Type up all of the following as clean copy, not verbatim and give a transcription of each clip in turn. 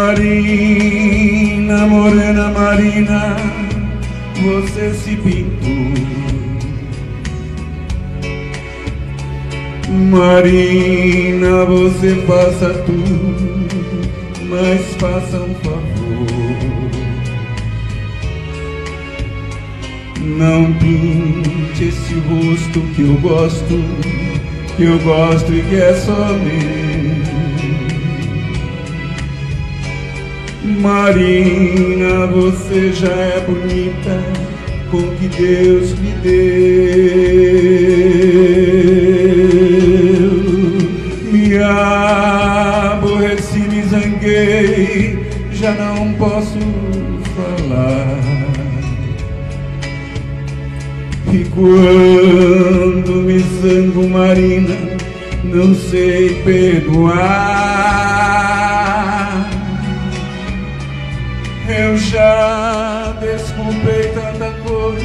Marina, morena Marina, você se pintou. Marina, você faça tudo, mas faça um favor. Não pinte esse rosto que eu gosto e que é só meu. Marina, você já é bonita com o que Deus me deu. Me aborreci, me zanguei, já não posso falar. E quando me zango, Marina, não sei perdoar. Eu já desculpei tanta coisa,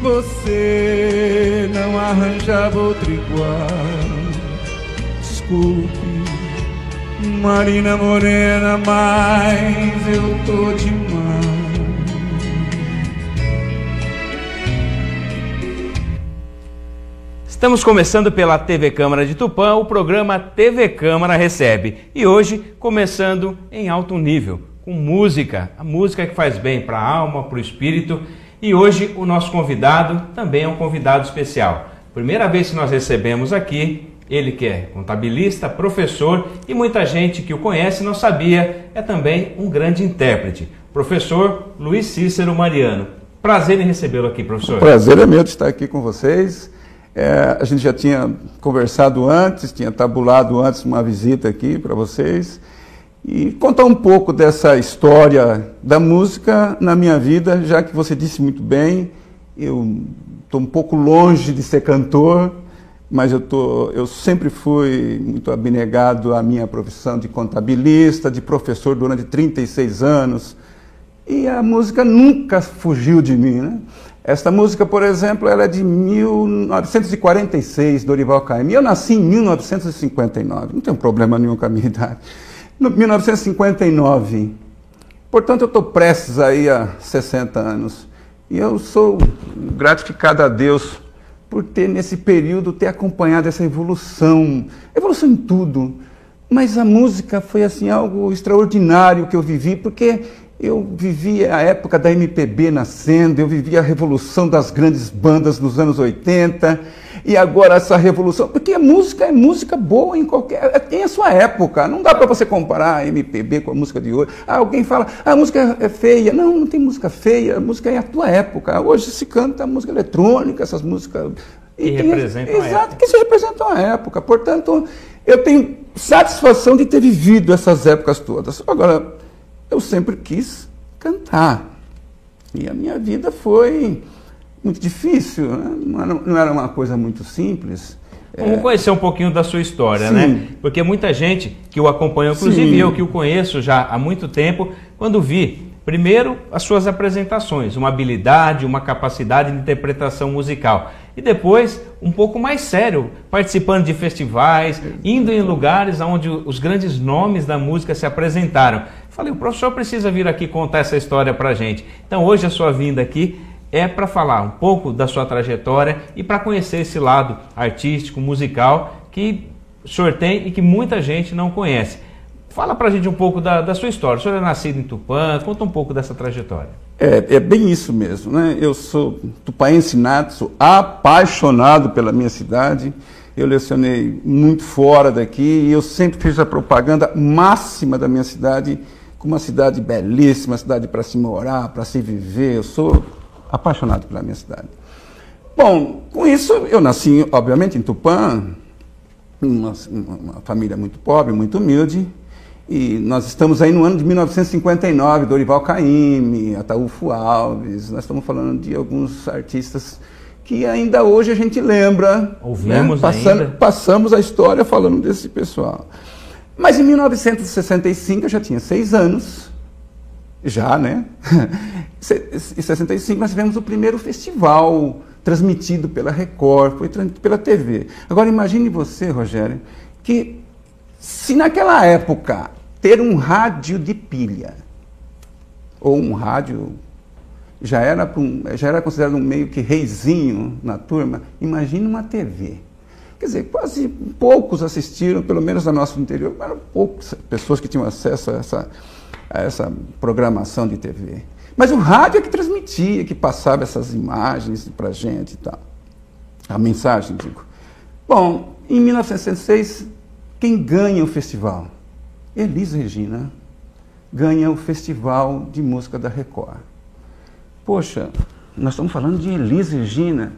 você não arranjava outro igual. Desculpe, Marina morena, mas eu tô de mal. Estamos começando pela TV Câmara de Tupã, o programa TV Câmara Recebe. E hoje, começando em alto nível, com música, a música que faz bem para a alma, para o espírito. E hoje o nosso convidado também é um convidado especial. Primeira vez que nós recebemos aqui, ele que é contabilista, professor e muita gente que o conhece não sabia, é também um grande intérprete. Professor Luiz Cícero Mariano. Prazer em recebê-lo aqui, professor. O prazer é meu de estar aqui com vocês. A gente já tinha conversado antes, tinha tabulado antes uma visita aqui para vocês e contar um pouco dessa história da música na minha vida, já que você disse muito bem, eu estou um pouco longe de ser cantor, mas eu sempre fui muito abnegado à minha profissão de contabilista, de professor durante 36 anos, e a música nunca fugiu de mim, né? Esta música, por exemplo, ela é de 1946, Dorival Caymmi. Eu nasci em 1959, não tenho problema nenhum com a minha idade. 1959, portanto eu estou prestes aí a 60 anos. E eu sou gratificado a Deus por ter, nesse período, ter acompanhado essa evolução em tudo. Mas a música foi assim algo extraordinário que eu vivi, porque eu vivi a época da MPB nascendo, eu vivi a revolução das grandes bandas nos anos 80, e agora essa revolução, porque a música é música boa em qualquer... tem a sua época, não dá para você comparar a MPB com a música de hoje. Alguém fala, a música é feia. Não, não tem música feia, a música é a tua época. Hoje se canta música eletrônica, essas músicas... Que representam a época. Exato, que se representam a época. Portanto, eu tenho satisfação de ter vivido essas épocas todas. Agora, eu sempre quis cantar. E a minha vida foi muito difícil, né? Não era uma coisa muito simples. Vamos conhecer um pouquinho da sua história, Sim. né? Porque muita gente que o acompanha, inclusive Sim. eu que o conheço já há muito tempo, quando vi, primeiro, as suas apresentações, uma habilidade, uma capacidade de interpretação musical. E depois, um pouco mais sério, participando de festivais, indo em lugares onde os grandes nomes da música se apresentaram. Falei, o professor precisa vir aqui contar essa história pra gente. Então hoje a sua vinda aqui é para falar um pouco da sua trajetória e para conhecer esse lado artístico, musical, que o senhor tem e que muita gente não conhece. Fala pra gente um pouco da sua história. O senhor é nascido em Tupã, conta um pouco dessa trajetória. É bem isso mesmo, né? Eu sou tupaense nato, sou apaixonado pela minha cidade. Eu lecionei muito fora daqui e eu sempre fiz a propaganda máxima da minha cidade como uma cidade belíssima, cidade para se morar, para se viver. Eu sou apaixonado pela minha cidade. Bom, com isso eu nasci, obviamente, em Tupã, uma família muito pobre, muito humilde. E nós estamos aí no ano de 1959, Dorival Caymmi, Ataúfo Alves, nós estamos falando de alguns artistas que ainda hoje a gente lembra. Ouvimos, né? ainda. Passamos a história falando desse pessoal. Mas em 1965 eu já tinha 6 anos, já, né? Em 65 nós tivemos o primeiro festival transmitido pela Record, foi transmitido pela TV. Agora imagine você, Rogério, que se naquela época ter um rádio de pilha, ou um rádio, já era considerado um meio que reizinho na turma, imagine uma TV. Quer dizer, quase poucos assistiram, pelo menos no nosso interior, eram poucas pessoas que tinham acesso a essa programação de TV. Mas o rádio é que transmitia, que passava essas imagens para a gente e tal. A mensagem, digo. Bom, em 1966, quem ganha o festival? Elis Regina ganha o Festival de Música da Record. Poxa, nós estamos falando de Elis Regina,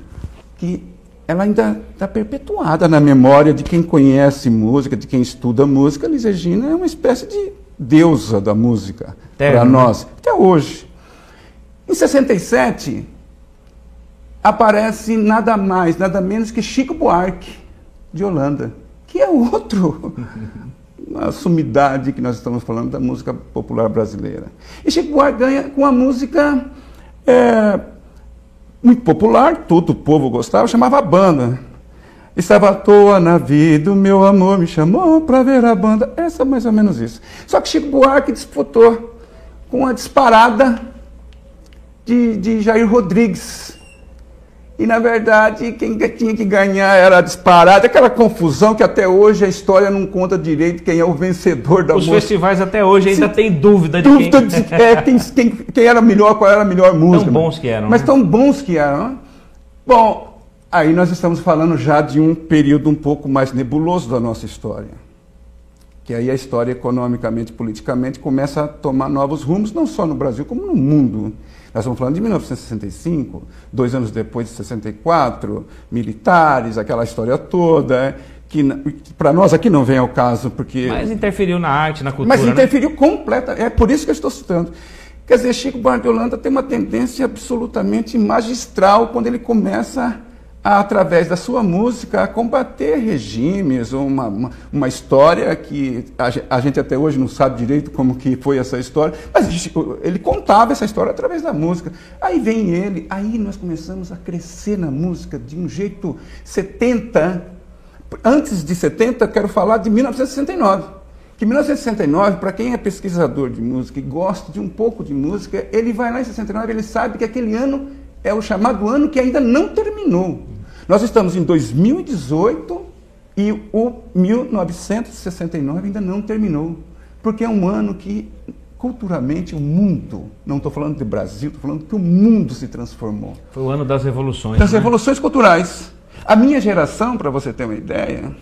que ela ainda está perpetuada na memória de quem conhece música, de quem estuda música. Elis Regina é uma espécie de deusa da música para nós, até hoje. Em 67, aparece nada mais, nada menos que Chico Buarque, de Holanda, que é uma sumidade que nós estamos falando da música popular brasileira. E Chico Buarque ganha com a música muito popular, todo o povo gostava, chamava a banda. Estava à toa na vida, o meu amor me chamou para ver a banda. Essa é mais ou menos isso. Só que Chico Buarque disputou com a disparada de Jair Rodrigues. E, na verdade, quem tinha que ganhar era a disparada, aquela confusão que até hoje a história não conta direito quem é o vencedor da música. Os festivais até hoje ainda tem dúvida de quem era melhor, qual era a melhor música. Tão bons que eram. Mas tão bons que eram. Né? Bom, aí nós estamos falando já de um período um pouco mais nebuloso da nossa história. Que aí a história, economicamente e politicamente, começa a tomar novos rumos, não só no Brasil, como no mundo. Nós estamos falando de 1965, 2 anos depois de 64, militares, aquela história toda, que para nós aqui não vem ao caso, porque... Mas interferiu na arte, na cultura, Mas interferiu completamente, é por isso que eu estou citando. Quer dizer, Chico Buarque de Holanda tem uma tendência absolutamente magistral quando ele começa através da sua música, a combater regimes, uma história que a gente até hoje não sabe direito como que foi essa história, mas ele contava essa história através da música. Aí vem ele, aí nós começamos a crescer na música de um jeito 70. Antes de 70, eu quero falar de 1969. Que 1969, para quem é pesquisador de música e gosta de um pouco de música, ele vai lá em 69, ele sabe que aquele ano é o chamado ano que ainda não terminou. Nós estamos em 2018 e o 1969 ainda não terminou. Porque é um ano que, culturalmente, o mundo, não estou falando de Brasil, estou falando que o mundo se transformou. Foi o ano das revoluções. Das revoluções culturais. A minha geração, para você ter uma ideia,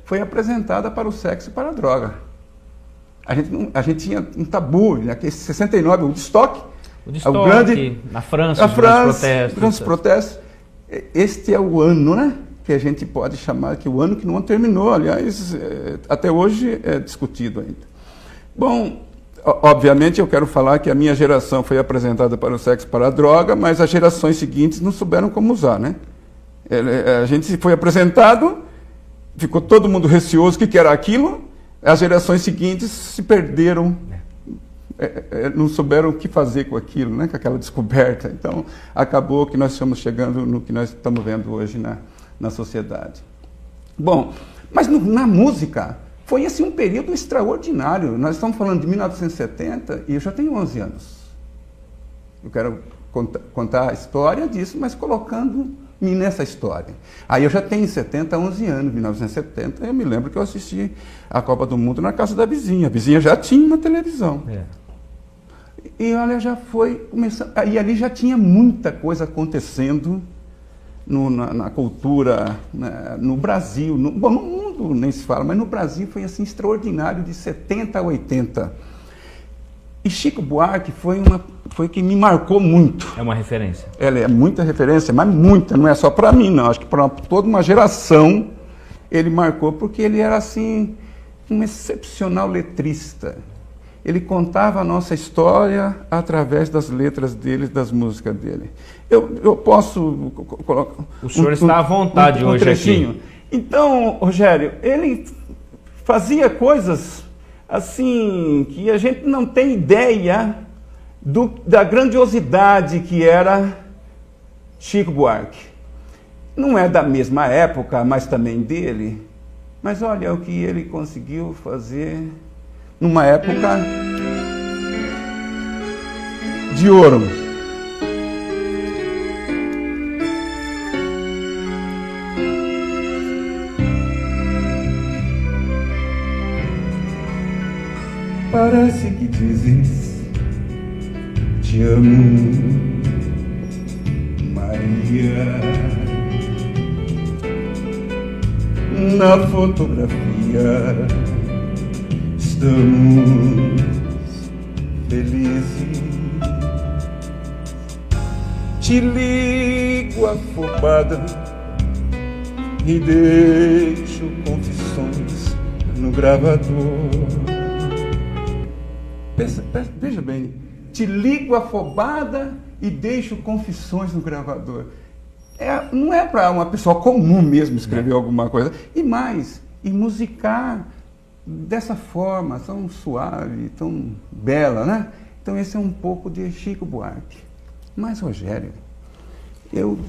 foi apresentada para o sexo e para a droga. A gente tinha um tabu, né? 69, o Woodstock. O grande, na França, grandes protestos. Este é o ano, né, que a gente pode chamar que o ano que não terminou, aliás, até hoje é discutido ainda. Bom, obviamente eu quero falar que a minha geração foi apresentada para o sexo e para a droga, mas as gerações seguintes não souberam como usar, né? A gente foi apresentado, ficou todo mundo receoso, o que era aquilo, as gerações seguintes se perderam. Não souberam o que fazer com aquilo, né? Com aquela descoberta. Então, acabou que nós estamos chegando no que nós estamos vendo hoje na sociedade. Bom, mas na música, foi assim um período extraordinário. Nós estamos falando de 1970 e eu já tenho 11 anos. Eu quero contar a história disso, mas colocando-me nessa história. Aí eu já tenho 11 anos, 1970, eu me lembro que eu assisti a Copa do Mundo na casa da vizinha. A vizinha já tinha uma televisão. E olha, já foi começando. E ali já tinha muita coisa acontecendo na cultura, no Brasil. Bom, no mundo nem se fala, mas no Brasil foi assim extraordinário de 70 a 80. E Chico Buarque foi quem me marcou muito. É uma referência. Ela é muita referência, mas muita, não é só para mim, não. Acho que para toda uma geração ele marcou, porque ele era assim um excepcional letrista. Ele contava a nossa história através das letras dele, das músicas dele. Eu posso colocar... O senhor está à vontade hoje trechinho aqui. Então, Rogério, ele fazia coisas assim que a gente não tem ideia da grandiosidade que era Chico Buarque. Não é da mesma época, mas também dele. Mas olha o que ele conseguiu fazer numa época de ouro. Parece que dizes te amo, Maria. Na fotografia estamos felizes. Te ligo afobada e deixo confissões no gravador. Veja bem, te ligo afobada e deixo confissões no gravador. Não é para uma pessoa comum mesmo escrever alguma coisa. E mais, e musicar dessa forma, tão suave, tão bela, né? Então esse é um pouco de Chico Buarque. Mas, Rogério, eu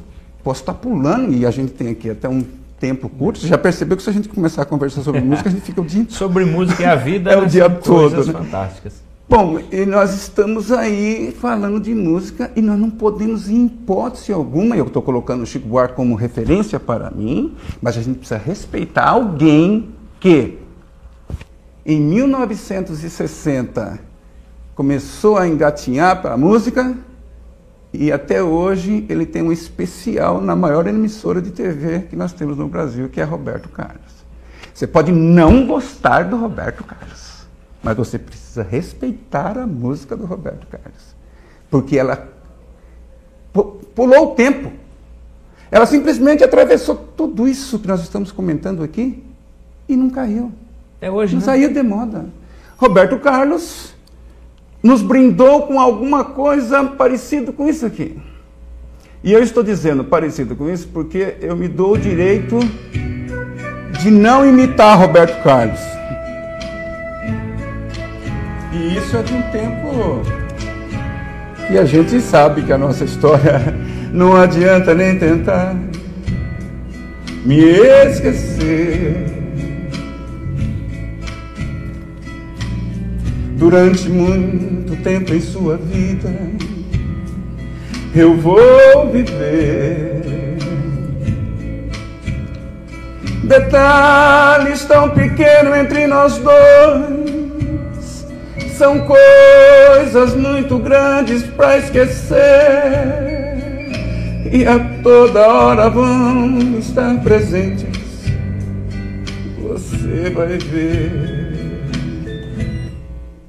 posso estar pulando, e a gente tem aqui até um tempo curto. Você já percebeu que se a gente começar a conversar sobre música, a gente fica o dia inteiro. Sobre música e a vida, é o dia todo, coisas né? fantásticas. Bom, e nós estamos aí falando de música e nós não podemos, em hipótese alguma, eu estou colocando o Chico Buarque como referência para mim, mas a gente precisa respeitar alguém que, em 1960, começou a engatinhar para a música e até hoje ele tem um especial na maior emissora de TV que nós temos no Brasil, que é Roberto Carlos. Você pode não gostar do Roberto Carlos, mas você precisa respeitar a música do Roberto Carlos. Porque ela pulou o tempo. Ela simplesmente atravessou tudo isso que nós estamos comentando aqui e não caiu. Até hoje, não né? saiu de moda. Roberto Carlos nos brindou com alguma coisa parecida com isso aqui. E eu estou dizendo parecido com isso porque eu me dou o direito de não imitar Roberto Carlos. E isso é de um tempo que a gente sabe que a nossa história não adianta nem tentar me esquecer. Durante muito tempo em sua vida eu vou viver detalhes tão pequenos entre nós dois. São coisas muito grandes para esquecer e a toda hora vão estar presentes. Você vai ver.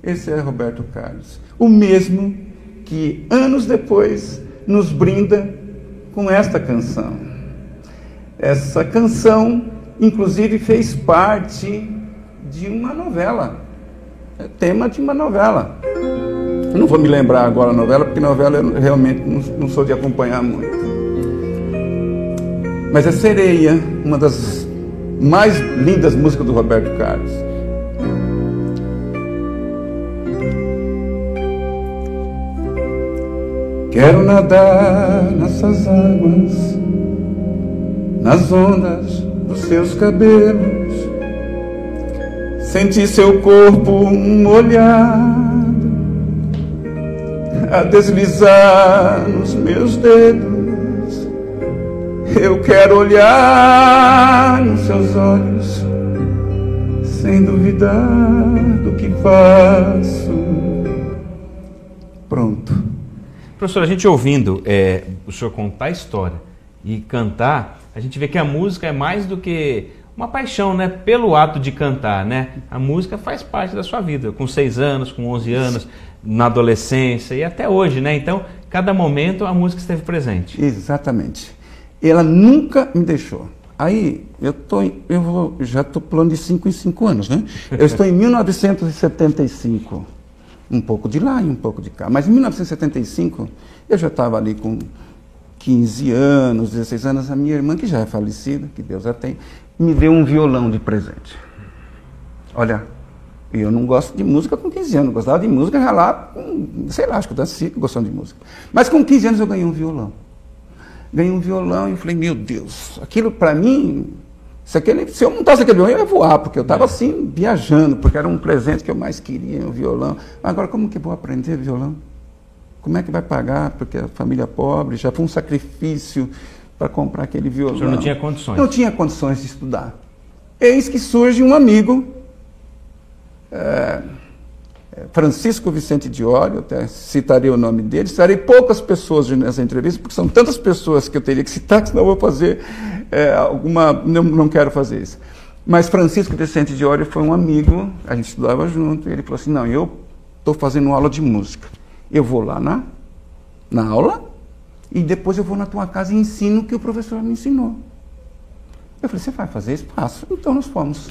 Esse é Roberto Carlos, o mesmo que anos depois nos brinda com esta canção. Essa canção, inclusive, fez parte de uma novela. É tema de uma novela. Eu não vou me lembrar agora a novela, porque novela eu realmente não sou de acompanhar muito. Mas é Sereia, uma das mais lindas músicas do Roberto Carlos. Quero nadar nessas águas, nas ondas dos seus cabelos, sentir seu corpo molhado a deslizar nos meus dedos. Eu quero olhar nos seus olhos sem duvidar do que faço. Pronto. Professor, a gente ouvindo o senhor contar a história e cantar, a gente vê que a música é mais do que uma paixão, né? Pelo ato de cantar, né? A música faz parte da sua vida, com 6 anos, com 11 anos, na adolescência e até hoje, né? Então, cada momento a música esteve presente. Exatamente. Ela nunca me deixou. Aí, já estou pulando de 5 em 5 anos, né? Eu estou em 1975. Um pouco de lá e um pouco de cá. Mas em 1975, eu já estava ali com 15 anos, 16 anos. A minha irmã, que já é falecida, que Deus a tem, me deu um violão de presente. Olha, eu não gosto de música com 15 anos. Gostava de música já lá, sei lá, acho que eu nasci gostando de música. Mas com 15 anos eu ganhei um violão. Ganhei um violão e eu falei, meu Deus, aquilo para mim Se eu montasse aquele violão, eu ia voar, porque eu estava assim, viajando, porque era um presente que eu mais queria, um violão. Agora, como que eu vou aprender violão? Como é que vai pagar? Porque a família é pobre, já foi um sacrifício para comprar aquele violão. O senhor não tinha condições? Não tinha condições de estudar. Eis que surge um amigo, Francisco Vicente Diório, até citarei o nome dele, citarei poucas pessoas nessa entrevista, porque são tantas pessoas que eu teria que citar, que senão eu vou fazer não quero fazer isso. Mas Francisco Vicente Diório foi um amigo, a gente estudava junto, e ele falou assim, não, eu estou fazendo uma aula de música, eu vou lá na aula, e depois eu vou na tua casa e ensino o que o professor me ensinou. Eu falei, você vai fazer isso? Faço. Então nós fomos.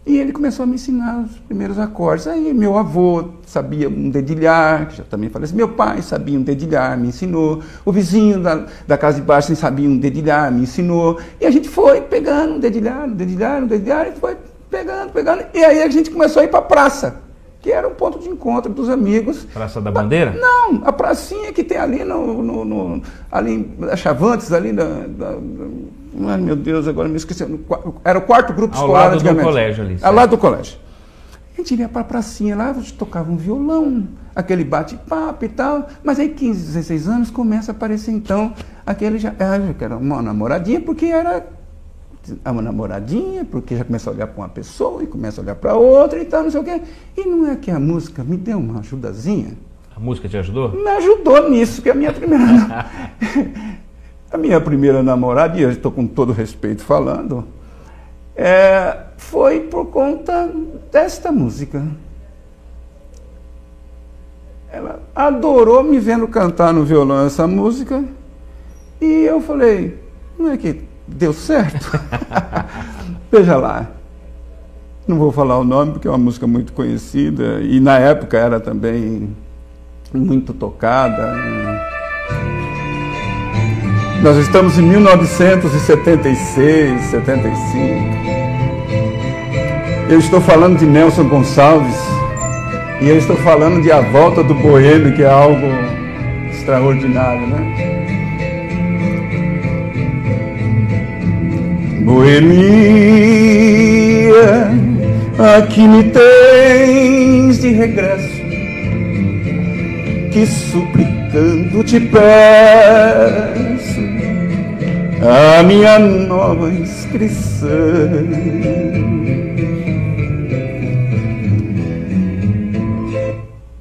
E ele começou a me ensinar os primeiros acordes. Aí meu avô sabia um dedilhar, que já também falei assim, meu pai sabia um dedilhar, me ensinou. O vizinho da casa de baixo sabia um dedilhar, me ensinou. E a gente foi pegando um dedilhar, e foi pegando. E aí a gente começou a ir para a praça, que era um ponto de encontro dos amigos. Praça da Bandeira? Não, a pracinha que tem ali ali na Chavantes, ali ai meu Deus, agora me esqueci. Era o quarto grupo escolar antigamente. Ao lado do colégio ali. Ao lado do colégio. A gente ia para a pracinha lá, a gente tocava um violão, aquele bate-papo e tal, mas aí 15, 16 anos começa a aparecer então aquele que era uma namoradinha, porque era uma namoradinha, porque já começa a olhar para uma pessoa e começa a olhar para outra e tal, não sei o quê. E não é que a música me deu uma ajudazinha? A música te ajudou? Me ajudou nisso, que a minha primeira namorada, e eu estou com todo respeito falando, foi por conta desta música. Ela adorou me vendo cantar no violão essa música, e eu falei, não é que deu certo? Veja lá, não vou falar o nome porque é uma música muito conhecida e na época era também muito tocada. Nós estamos em 1976, 75. Eu estou falando de Nelson Gonçalves e eu estou falando de A Volta do Boêmio, que é algo extraordinário, né? Boemia, aqui me tens de regresso, que suplicando te peço a minha nova inscrição.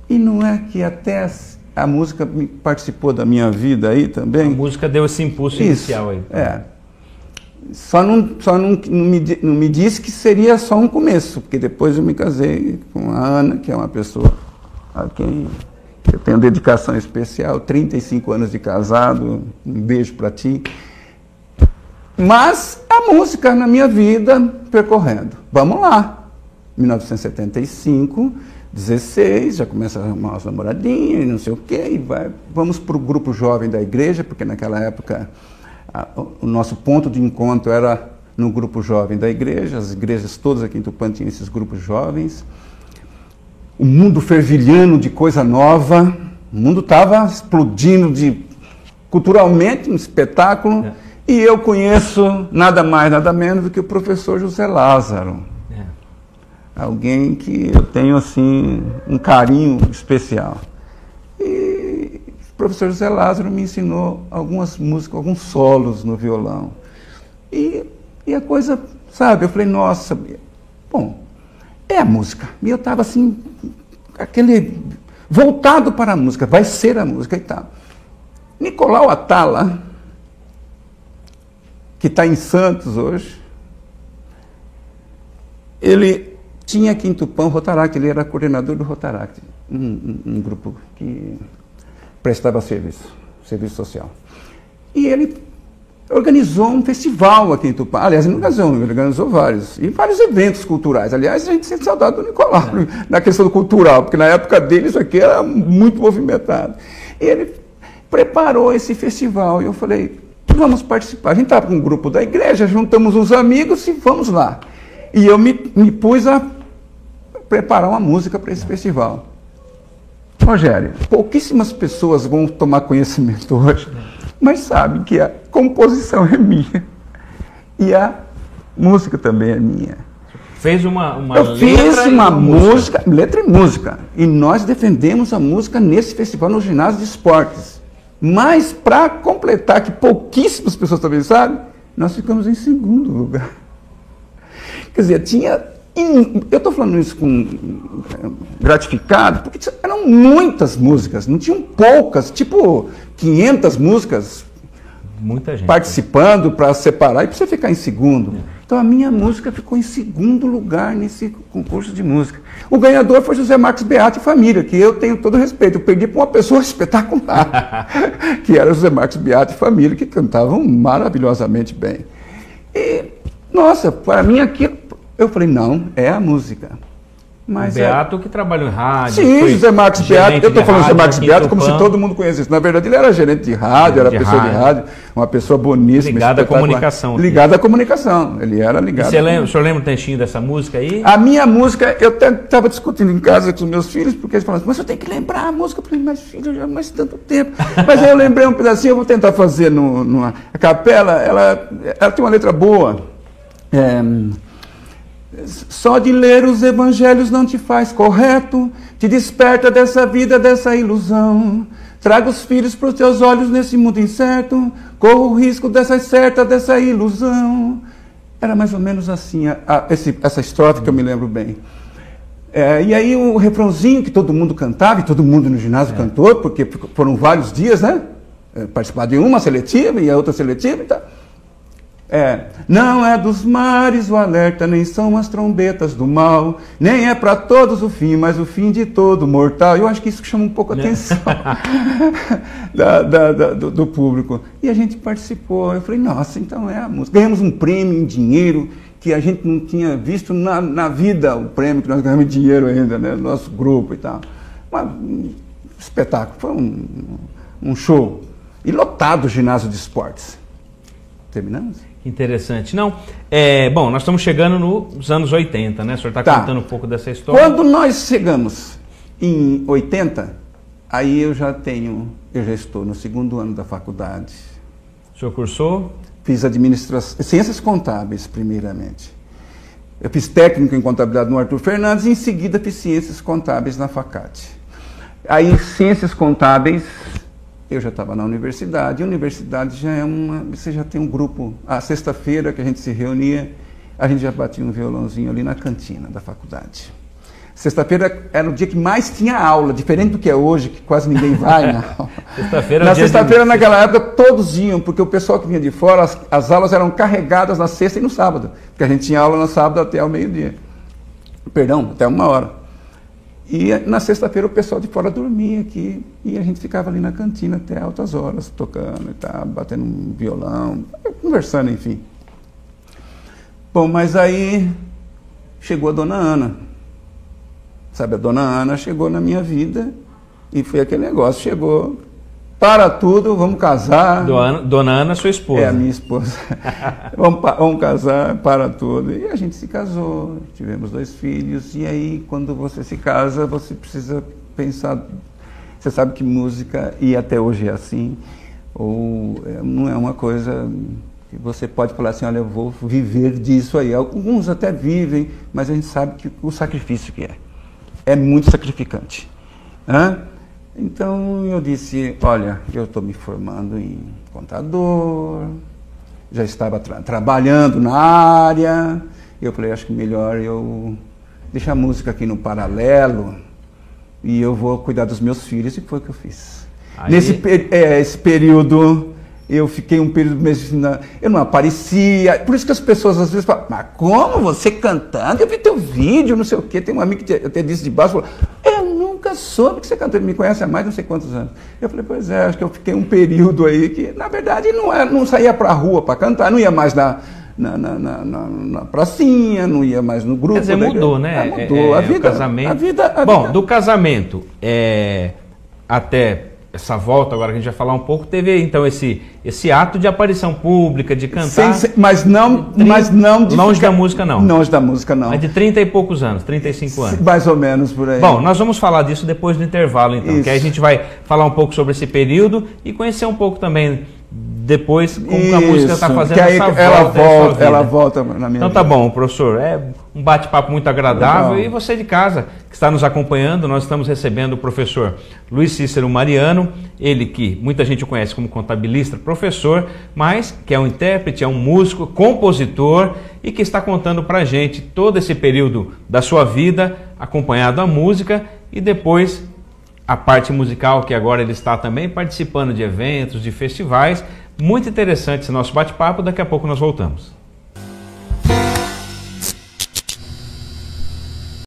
E não é que até a música participou da minha vida aí também? A música deu esse impulso inicial aí. Só não me disse que seria só um começo, porque depois eu me casei com a Ana, que é uma pessoa a quem eu tenho dedicação especial, 35 anos de casado, um beijo para ti. Mas a música na minha vida percorrendo. Vamos lá, 1975, 16, já começa a arrumar as namoradinhas e não sei o quê, e vamos para o grupo jovem da igreja, porque naquela época o nosso ponto de encontro era no grupo jovem da igreja, as igrejas todas aqui em Tupã tinham esses grupos jovens. O mundo fervilhando de coisa nova, o mundo estava explodindo culturalmente, um espetáculo, e eu conheço nada mais, nada menos do que o professor José Lázaro. Alguém que eu tenho assim um carinho especial. E o professor José Lázaro me ensinou algumas músicas, alguns solos no violão. E a coisa, sabe, eu falei, nossa, bom, é a música. E eu estava assim, voltado para a música, vai ser a música e tal. Nicolau Atala, que está em Santos hoje, ele tinha aqui em Tupã o Rotaract, ele era coordenador do Rotaract, um grupo que prestava serviço social. E ele organizou um festival aqui em Tupã. Aliás, ele organizou vários, e vários eventos culturais. Aliás, a gente sente saudade do Nicolau na questão do cultural, porque na época dele isso aqui era muito movimentado. E ele preparou esse festival, e eu falei, vamos participar. A gente estava com um grupo da igreja, juntamos uns amigos e vamos lá. E eu me pus a preparar uma música para esse festival. Rogério, pouquíssimas pessoas vão tomar conhecimento hoje, mas sabem que a composição é minha. E a música também é minha. Fez uma Eu fiz uma música, letra e música. E nós defendemos a música nesse festival no ginásio de esportes. Mas, para completar, que pouquíssimas pessoas também sabem, nós ficamos em segundo lugar. Quer dizer, eu estou falando isso com gratificado, porque eram muitas músicas, não tinham poucas, tipo 500 músicas. Muita gente Participando para separar e para você ficar em segundo. Então a minha música ficou em segundo lugar nesse concurso de música. O ganhador foi José Marcos Beato e família, que eu tenho todo respeito. Eu perdi para uma pessoa espetacular, que era José Marcos Beato e família, que cantavam maravilhosamente bem. E, nossa, para mim aquilo, eu falei, não, é a música. Mas o Beato que trabalhou em rádio. Sim, José Marcos Beato. Eu estou falando José Marcos Beato como se todo mundo conhecesse. Na verdade, ele era gerente de rádio, era pessoa de rádio, uma pessoa boníssima. Ligada à comunicação. Ligada à comunicação. Ele era ligado. O senhor lembra um trechinho dessa música aí? A minha música, eu estava discutindo em casa com os meus filhos, porque eles falaram assim, mas eu tenho que lembrar a música. Eu falei, mas filho, já mais tanto tempo. Mas aí eu lembrei um pedacinho, eu vou tentar fazer numa capela. Ela tem uma letra boa. Só de ler os evangelhos não te faz correto, te desperta dessa vida, dessa ilusão. Traga os filhos para os teus olhos nesse mundo incerto, corra o risco dessa ilusão. Era mais ou menos assim, essa estrofe que eu me lembro bem. E aí o refrãozinho que todo mundo cantava, e todo mundo no ginásio cantou, porque foram vários dias, né? Participar de uma seletiva e a outra seletiva e tal. Não é dos mares o alerta, nem são as trombetas do mal, nem é para todos o fim, mas o fim de todo mortal. Eu acho que isso chama um pouco a atenção do público. E a gente participou. Eu falei, nossa, então é a música. Ganhamos um prêmio em dinheiro que a gente não tinha visto na vida, o prêmio que nós ganhamos em dinheiro ainda, né? Nosso grupo e tal. Um espetáculo, foi um show. E lotado o ginásio de esportes. Terminamos? Interessante. Não, bom, nós estamos chegando nos anos 80, né? O senhor está contando um pouco dessa história. Quando nós chegamos em 80, aí eu já estou no segundo ano da faculdade. O senhor cursou? Fiz ciências contábeis, primeiramente. Eu fiz técnico em contabilidade no Arthur Fernandes e em seguida fiz ciências contábeis na Facate. Aí, ciências contábeis, eu já estava na universidade, e a universidade já você já tem um grupo, a sexta-feira que a gente se reunia, a gente já batia um violãozinho ali na cantina da faculdade. Sexta-feira era o dia que mais tinha aula, diferente do que é hoje, que quase ninguém vai na aula. Na sexta-feira, naquela época, todos iam, porque o pessoal que vinha de fora, as aulas eram carregadas na sexta e no sábado, porque a gente tinha aula no sábado até o meio-dia. Perdão, até 1h. E na sexta-feira o pessoal de fora dormia aqui e a gente ficava ali na cantina até altas horas, tocando e tal, batendo um violão, conversando, enfim. Bom, mas aí chegou a Dona Ana. Sabe, a Dona Ana chegou na minha vida e foi aquele negócio, chegou, para tudo, vamos casar. Dona Ana, sua esposa. É, a minha esposa. Vamos casar, para tudo. E a gente se casou, tivemos 2 filhos. E aí, quando você se casa, você precisa pensar... Você sabe que música, e até hoje é assim, não é uma coisa que você pode falar assim, olha, eu vou viver disso aí. Alguns até vivem, mas a gente sabe que o sacrifício que é muito sacrificante. Então eu disse, olha, eu estou me formando em contador, já estava trabalhando na área, eu falei, acho que melhor eu deixar a música aqui no paralelo e eu vou cuidar dos meus filhos, e foi o que eu fiz. Aí... Esse período, eu fiquei um período mesmo, eu não aparecia, por isso que as pessoas às vezes falam, mas como você cantando? Eu vi teu vídeo, não sei o quê, tem um amigo que até disse de baixo, falou, eu nunca soube que você cantou, ele me conhece há mais não sei quantos anos. Eu falei, pois é, acho que eu fiquei um período aí que, na verdade, não saía pra rua para cantar, não ia mais na pracinha, não ia mais no grupo. Quer dizer, mudou, né? Mudou, a vida. O casamento. Bom, do casamento até essa volta, agora que a gente vai falar um pouco, teve então esse ato de aparição pública, de cantar. Mas não de longe da música, não. Longe da música, não. Mas de 30 e poucos anos, 35 anos. Mais ou menos por aí. Bom, nós vamos falar disso depois do intervalo, então. Isso. Que aí a gente vai falar um pouco sobre esse período e conhecer um pouco também depois como a música está fazendo que aí essa ela volta na minha Então vida. tá bom, professor, é um bate-papo muito agradável. Legal. E você de casa que está nos acompanhando, nós estamos recebendo o professor Luiz Cícero Mariano, ele que muita gente o conhece como contabilista, professor, mas que é um intérprete, é um músico, compositor e que está contando pra gente todo esse período da sua vida acompanhado à música e depois a parte musical, que agora ele está também participando de eventos, de festivais. Muito interessante esse nosso bate-papo, daqui a pouco nós voltamos.